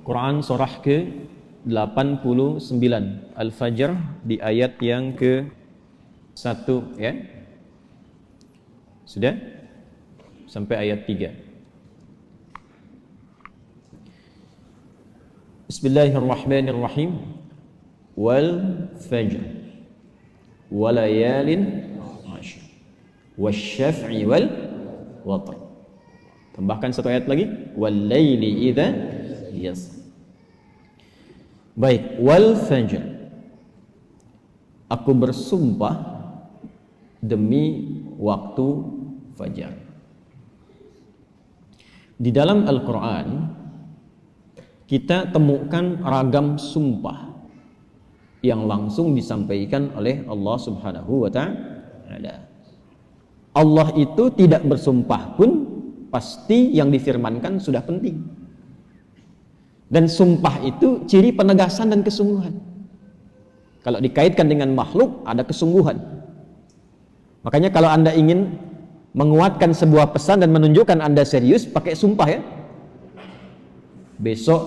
Quran surah ke-89 Al-Fajr di ayat yang ke-1 ya. Sudah? Sampai ayat 3. Bismillahirrahmanirrahim. Wal fajr walayalin 'ashr wasyaf'i wal watr. Tambahkan satu ayat lagi, wal laili idza yasr. Baik, wal fajr, aku bersumpah demi waktu fajar. Di dalam Al-Quran kita temukan ragam sumpah yang langsung disampaikan oleh Allah Subhanahu wa ta'ala. Allah itu tidak bersumpah pun pasti yang difirmankan sudah penting. Dan sumpah itu ciri penegasan dan kesungguhan. Kalau dikaitkan dengan makhluk, ada kesungguhan. Makanya kalau Anda ingin menguatkan sebuah pesan dan menunjukkan Anda serius, pakai sumpah ya. Besok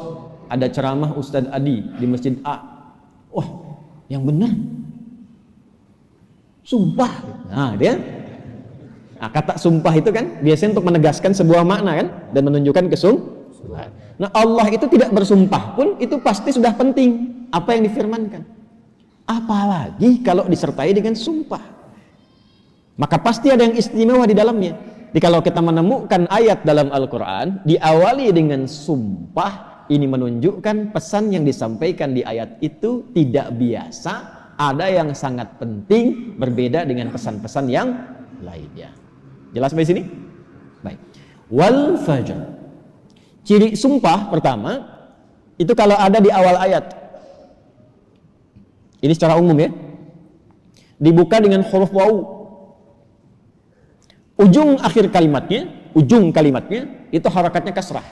ada ceramah Ustadz Adi di Masjid A. Wah, yang benar. Sumpah. Nah, dia. Nah, kata sumpah itu kan biasanya untuk menegaskan sebuah makna kan dan menunjukkan kesungguhan. Nah, Allah itu tidak bersumpah pun itu pasti sudah penting apa yang difirmankan. Apalagi kalau disertai dengan sumpah. Maka pasti ada yang istimewa di dalamnya. Jadi kalau kita menemukan ayat dalam Al-Quran diawali dengan sumpah, ini menunjukkan pesan yang disampaikan di ayat itu tidak biasa, ada yang sangat penting, berbeda dengan pesan-pesan yang lainnya. Jelas sampai sini? Baik. Wal fajr. Ciri sumpah pertama itu kalau ada di awal ayat. Ini secara umum ya. Dibuka dengan huruf wawu. Ujung kalimatnya itu harakatnya kasrah.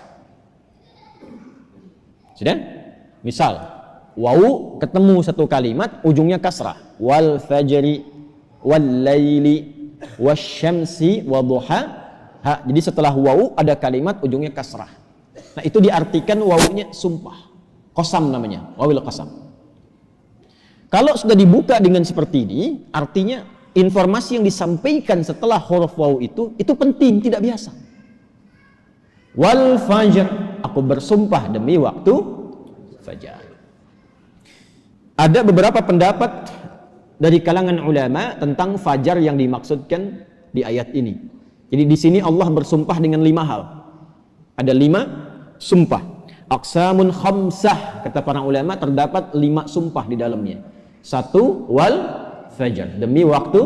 Sudah? Misal, wawu ketemu satu kalimat ujungnya kasrah. Wal fajri wal laili wasyamsi wadduha. Jadi setelah wawu ada kalimat ujungnya kasrah. Nah, itu diartikan wawunya sumpah. Qasam namanya, wawil qasam. Kalau sudah dibuka dengan seperti ini, artinya informasi yang disampaikan setelah huruf wawu itu penting, tidak biasa. Wal fajr, aku bersumpah demi waktu fajar. Ada beberapa pendapat dari kalangan ulama tentang fajar yang dimaksudkan di ayat ini. Jadi di sini Allah bersumpah dengan 5 hal. Ada 5 sumpah. Aqsamun khamsah, kata para ulama, terdapat 5 sumpah di dalamnya. 1, wal fajar, demi waktu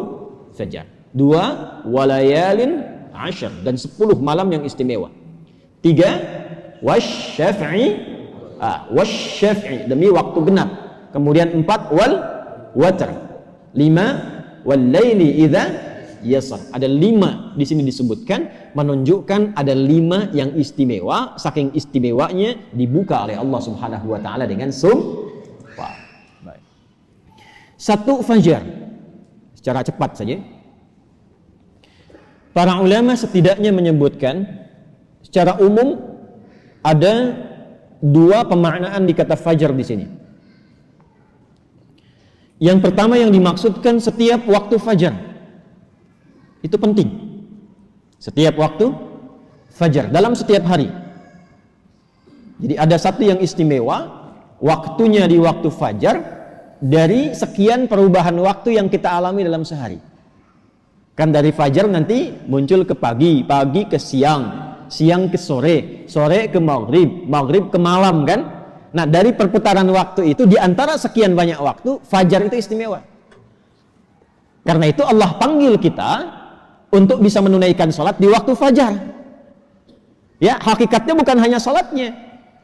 fajar. 2, walayalin 'ashr, dan 10 malam yang istimewa. 3, wasyaf'i, demi waktu genap. Kemudian 4, wal watr. 5, wal laili idza yasr. Ada 5 di sini disebutkan, menunjukkan ada 5 yang istimewa. Saking istimewanya dibuka oleh Allah Subhanahu wa ta'ala dengan sumpah. Baik. 1, fajar. Secara cepat saja. Para ulama setidaknya menyebutkan secara umum ada 2 pemaknaan di kata fajar di sini. Yang pertama yang dimaksudkan setiap waktu fajar. Itu penting. Setiap waktu fajar, dalam setiap hari. Jadi ada satu yang istimewa, waktunya di waktu fajar dari sekian perubahan waktu yang kita alami dalam sehari. Kan dari fajar nanti muncul ke pagi, pagi ke siang, siang ke sore, sore ke maghrib, maghrib ke malam kan. Nah, dari perputaran waktu itu, di antara sekian banyak waktu, fajar itu istimewa. Karena itu Allah panggil kita untuk bisa menunaikan sholat di waktu fajar. Ya, hakikatnya bukan hanya sholatnya.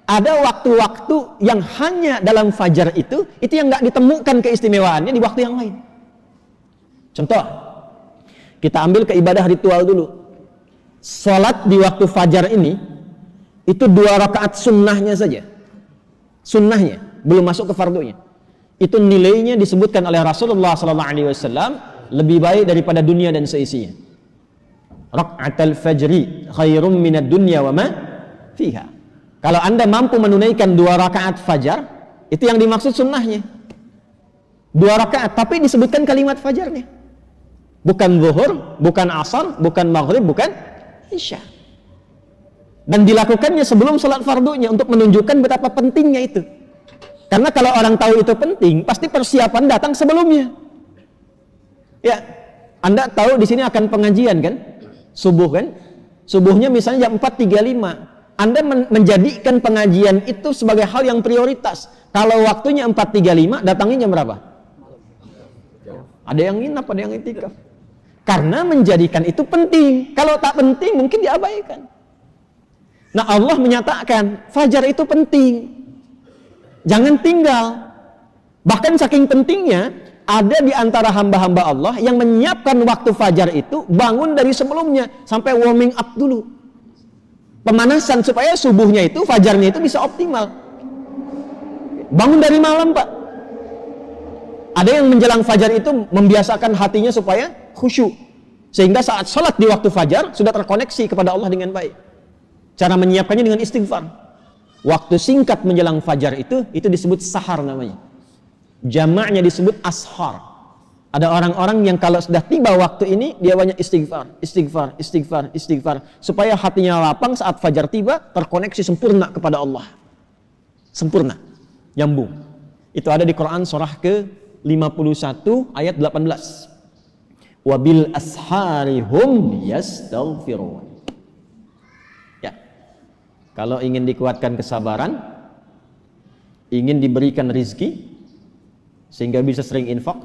Ada waktu-waktu yang hanya dalam fajar itu yang nggak ditemukan keistimewaannya di waktu yang lain. Contoh, kita ambil ke ibadah ritual dulu. Sholat di waktu fajar ini, itu 2 rakaat sunnahnya saja. Sunnahnya, belum masuk ke fardunya. Itu nilainya disebutkan oleh Rasulullah SAW lebih baik daripada dunia dan seisinya. Raka'atul fajri khairum minad dunya wa ma fiha. Kalau Anda mampu menunaikan 2 rakaat fajar, itu yang dimaksud sunnahnya. 2 rakaat, tapi disebutkan kalimat fajarnya. Bukan zuhur, bukan asar, bukan maghrib, bukan isya. Dan dilakukannya sebelum salat fardunya untuk menunjukkan betapa pentingnya itu. Karena kalau orang tahu itu penting, pasti persiapan datang sebelumnya. Ya, Anda tahu di sini akan pengajian kan? Subuh kan? Subuhnya misalnya jam 4.35. Anda menjadikan pengajian itu sebagai hal yang prioritas. Kalau waktunya 4.35, datangnya jam berapa? Ada yang nginap, ada yang itikaf. Karena menjadikan itu penting. Kalau tak penting, mungkin diabaikan. Nah, Allah menyatakan fajar itu penting. Jangan tinggal. Bahkan saking pentingnya, ada di antara hamba-hamba Allah yang menyiapkan waktu fajar itu bangun dari sebelumnya sampai warming up dulu. Pemanasan supaya subuhnya itu, fajarnya itu bisa optimal. Bangun dari malam, Pak. Ada yang menjelang fajar itu membiasakan hatinya supaya khusyuk. Sehingga saat sholat di waktu fajar sudah terkoneksi kepada Allah dengan baik. Cara menyiapkannya dengan istighfar. Waktu singkat menjelang fajar itu disebut sahar namanya. Jamaknya disebut ashar. Ada orang-orang yang kalau sudah tiba waktu ini, dia banyak istighfar, istighfar, istighfar, istighfar. Supaya hatinya lapang saat fajar tiba, terkoneksi sempurna kepada Allah. Sempurna. Nyambung. Itu ada di Quran surah ke-51 ayat 18. Wabil ashari hum yastaghfirun. Kalau ingin dikuatkan kesabaran, ingin diberikan rizki, sehingga bisa sering infak,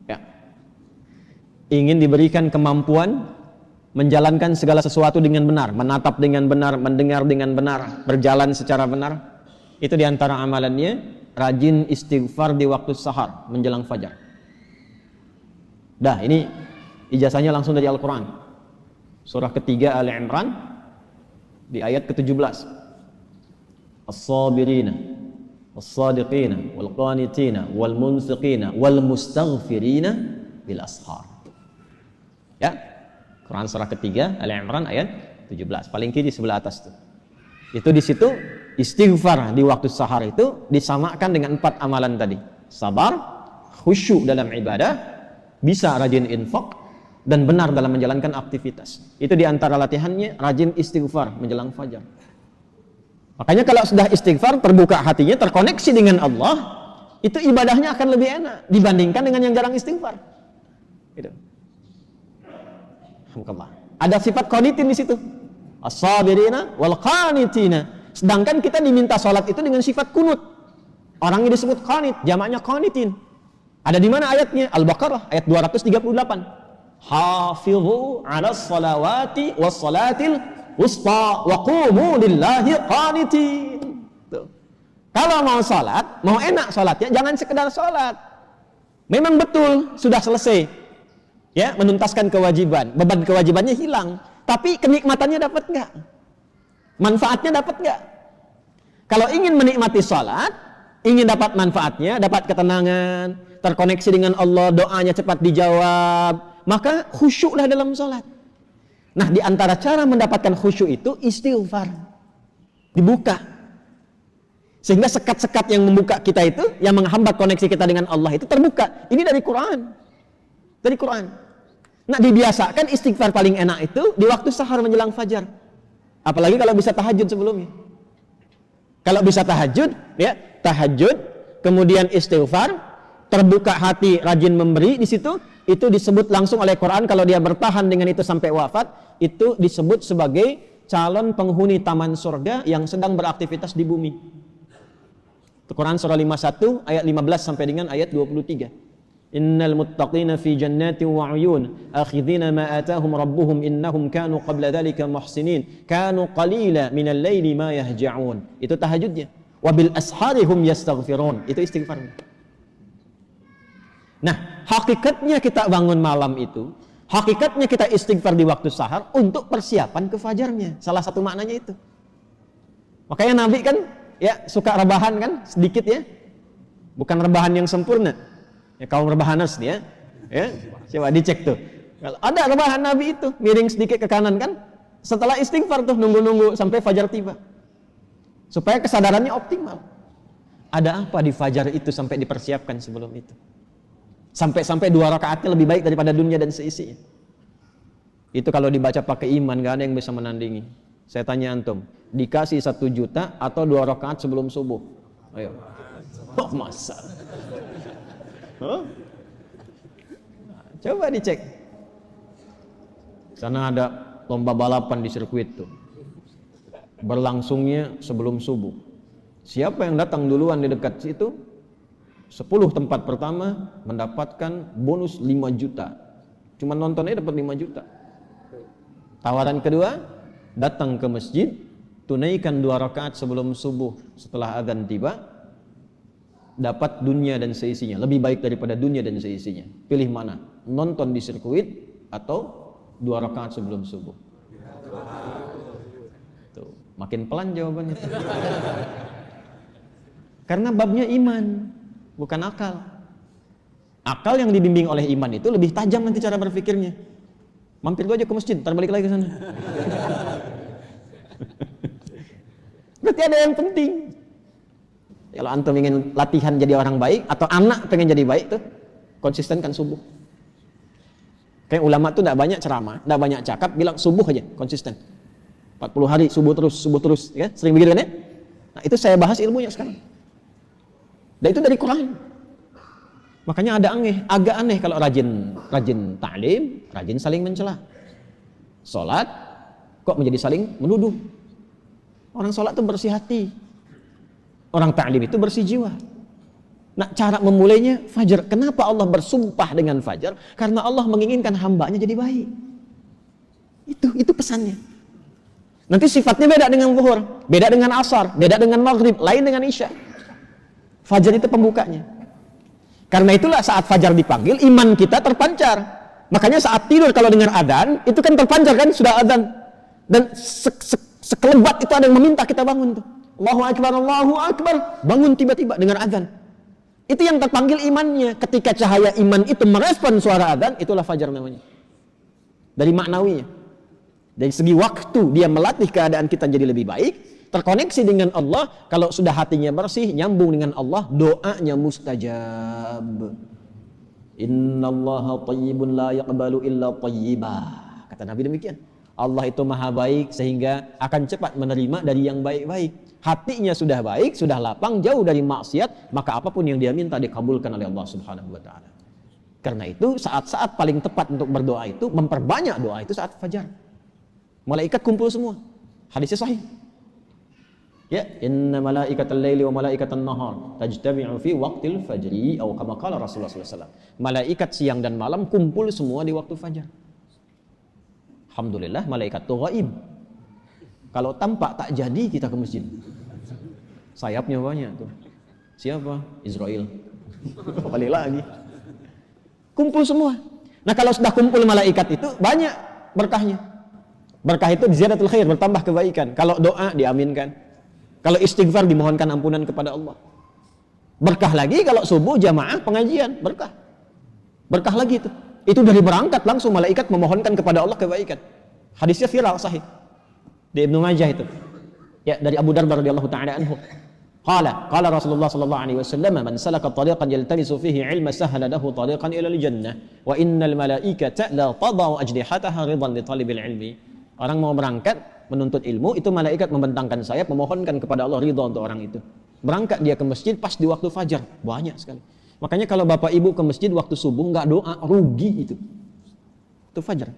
ya. Ingin diberikan kemampuan menjalankan segala sesuatu dengan benar, menatap dengan benar, mendengar dengan benar, berjalan secara benar. Itu diantara amalannya, rajin istighfar di waktu sahar, menjelang fajar. Dah, ini ijazahnya langsung dari Al-Quran. Surah ketiga Ali Imran, di ayat ke-17. As-sabirina was-sadiqina wal-qanitina wal-munfiqina wal-mustaghfirina bil ashar. Ya. Quran surah ketiga Ali Imran ayat 17. Paling kiri sebelah atas tuh. Itu di situ istighfar di waktu sahar itu disamakan dengan 4 amalan tadi. Sabar, khusyuk dalam ibadah, bisa rajin infak, dan benar dalam menjalankan aktivitas. Itu diantara latihannya, rajin istighfar menjelang fajar. Makanya kalau sudah istighfar, terbuka hatinya, terkoneksi dengan Allah, itu ibadahnya akan lebih enak dibandingkan dengan yang jarang istighfar. Gitu. Alhamdulillah. Ada sifat qanitin di situ. As-sabirina wal qanitina. Sedangkan kita diminta sholat itu dengan sifat kunut. Orangnya disebut qanit, jamaknya qanitin. Ada di mana ayatnya? Al-Baqarah ayat 238. Hafizu 'alas salawati was salatil wusta wa qumu lillahi qanitin. Tuh. Kalau mau salat, mau enak salatnya, jangan sekedar salat. Memang betul sudah selesai. Ya, menuntaskan kewajiban, beban kewajibannya hilang, tapi kenikmatannya dapat enggak? Manfaatnya dapat enggak? Kalau ingin menikmati salat, ingin dapat manfaatnya, dapat ketenangan, terkoneksi dengan Allah, doanya cepat dijawab, maka khusyuklah dalam sholat. Nah, di antara cara mendapatkan khusyuk itu istighfar. Dibuka. Sehingga sekat-sekat yang membuka kita itu, yang menghambat koneksi kita dengan Allah itu terbuka. Ini dari Quran. Dari Quran. Nah, dibiasakan istighfar paling enak itu di waktu sahar menjelang fajar. Apalagi kalau bisa tahajud sebelumnya. Kalau bisa tahajud, ya, tahajud, kemudian istighfar, terbuka hati, rajin memberi di situ. Itu disebut langsung oleh Quran, kalau dia bertahan dengan itu sampai wafat, itu disebut sebagai calon penghuni taman surga yang sedang beraktivitas di bumi. Quran surah 51 ayat 15 sampai dengan ayat 23. Innal muttaqina fi jannatin wa 'uyun akhidhina ma atahum rabbuhum innahum kanu qabla dhalika muhsinin kanu qalila minal laili ma yahja'un. Itu tahajudnya. Wa bil asharihum yastaghfirun. Itu istighfarnya. Nah, hakikatnya kita bangun malam itu, hakikatnya kita istighfar di waktu sahar untuk persiapan ke fajarnya. Salah satu maknanya itu. Makanya Nabi kan ya suka rebahan kan sedikit ya. Bukan rebahan yang sempurna. Ya kaum rebahaners nih ya. Coba dicek tuh. Kalau ada rebahan Nabi itu, miring sedikit ke kanan kan, setelah istighfar tuh nunggu-nunggu sampai fajar tiba. supaya kesadarannya optimal. Ada apa di fajar itu sampai dipersiapkan sebelum itu? Sampai 2 rakaatnya lebih baik daripada dunia dan seisinya. Itu kalau dibaca pakai iman, gak ada yang bisa menandingi. Saya tanya antum, dikasih 1 juta atau 2 rakaat sebelum subuh? Ayo. Oh, masa? Huh? Coba dicek. Sana ada lomba balapan di sirkuit tuh. Berlangsungnya sebelum subuh. Siapa yang datang duluan di dekat situ, 10 tempat pertama mendapatkan bonus 5 juta. Cuma nontonnya dapat 5 juta. Tawaran kedua, datang ke masjid, tunaikan 2 rakaat sebelum subuh setelah azan tiba, dapat dunia dan seisinya, lebih baik daripada dunia dan seisinya. Pilih mana? Nonton di sirkuit atau 2 rakaat sebelum subuh? Tuh, makin pelan jawabannya. Karena babnya iman, bukan akal. Akal yang dibimbing oleh iman itu lebih tajam nanti cara berpikirnya. Mampir dulu aja ke masjid, ntar balik lagi ke sana. Berarti ada yang penting. Kalau antum ingin latihan jadi orang baik, atau anak pengen jadi baik tuh, konsistenkan subuh. Kayak ulama tuh tidak banyak ceramah, tidak banyak cakap, bilang subuh aja, konsisten. 40 hari subuh terus, ya? Sering begitu kan ya? Nah itu saya bahas ilmunya sekarang. Dan itu dari Quran. Makanya agak aneh kalau rajin ta'lim, rajin saling mencela. Salat kok menjadi saling menuduh. Orang salat itu bersih hati. Orang ta'lim itu bersih jiwa. Nah, cara memulainya fajar. Kenapa Allah bersumpah dengan fajar? Karena Allah menginginkan hambanya jadi baik. Itu pesannya. Nanti sifatnya beda dengan zuhur, beda dengan asar, beda dengan maghrib, lain dengan isya. Fajar itu pembukanya. Karena itulah saat fajar dipanggil, iman kita terpancar. Makanya saat tidur kalau dengar adzan, itu kan terpancar kan, sudah adzan. Dan sekelebat itu ada yang meminta kita bangun tuh. Allahu Akbar, Allahu Akbar. Bangun tiba-tiba dengar adzan. Itu yang terpanggil imannya. Ketika cahaya iman itu merespon suara adzan, itulah fajar namanya. Dari maknawinya. Dari segi waktu dia melatih keadaan kita jadi lebih baik. Terkoneksi dengan Allah, kalau sudah hatinya bersih, nyambung dengan Allah, doanya mustajab. Innallaha thayyibun la yaqbalu illa thayyibah. Kata Nabi demikian. Allah itu maha baik sehingga akan cepat menerima dari yang baik-baik. Hatinya sudah baik, sudah lapang, jauh dari maksiat, maka apapun yang dia minta dikabulkan oleh Allah Subhanahu wa taala. Karena itu saat-saat paling tepat untuk berdoa itu, memperbanyak doa itu saat fajar. Malaikat kumpul semua. Hadisnya sahih. Ya, inna malaikatal laili wa malaikatan nahar tajtami'u fi waqtil fajri atau kama qala Rasulullah sallallahu alaihi wasallam. Malaikat siang dan malam kumpul semua di waktu fajar. Alhamdulillah malaikat itu ghaib. Kalau tampak tak jadi kita ke masjid. Sayapnya banyak tuh. Siapa? Israel. Kembali lagi. Kumpul semua. Nah, kalau sudah kumpul malaikat itu banyak berkahnya. Berkah itu ziyadatul khair, bertambah kebaikan. Kalau doa diaminkan. Kalau istighfar dimohonkan ampunan kepada Allah. Berkah lagi kalau subuh jamaah pengajian, berkah. Berkah lagi itu. Itu dari berangkat langsung malaikat memohonkan kepada Allah kebaikan. Hadisnya viral sahih. Di Ibnu Majah itu. Ya, dari Abu Darda radhiyallahu taala anhu. Qala Rasulullah sallallahu alaihi wasallam, "Man salaka tariqan yaltamisu fihi 'ilma sahala lahu tariqan ila al-jannah, wa innal malaikata la tadau ajnihataha ridan li talibil 'ilmi." Orang mau berangkat menuntut ilmu, itu malaikat membentangkan sayap memohonkan kepada Allah ridha untuk orang itu. Berangkat dia ke masjid pas di waktu fajar, banyak sekali. Makanya kalau bapak ibu ke masjid waktu subuh nggak doa, rugi itu. Itu fajar.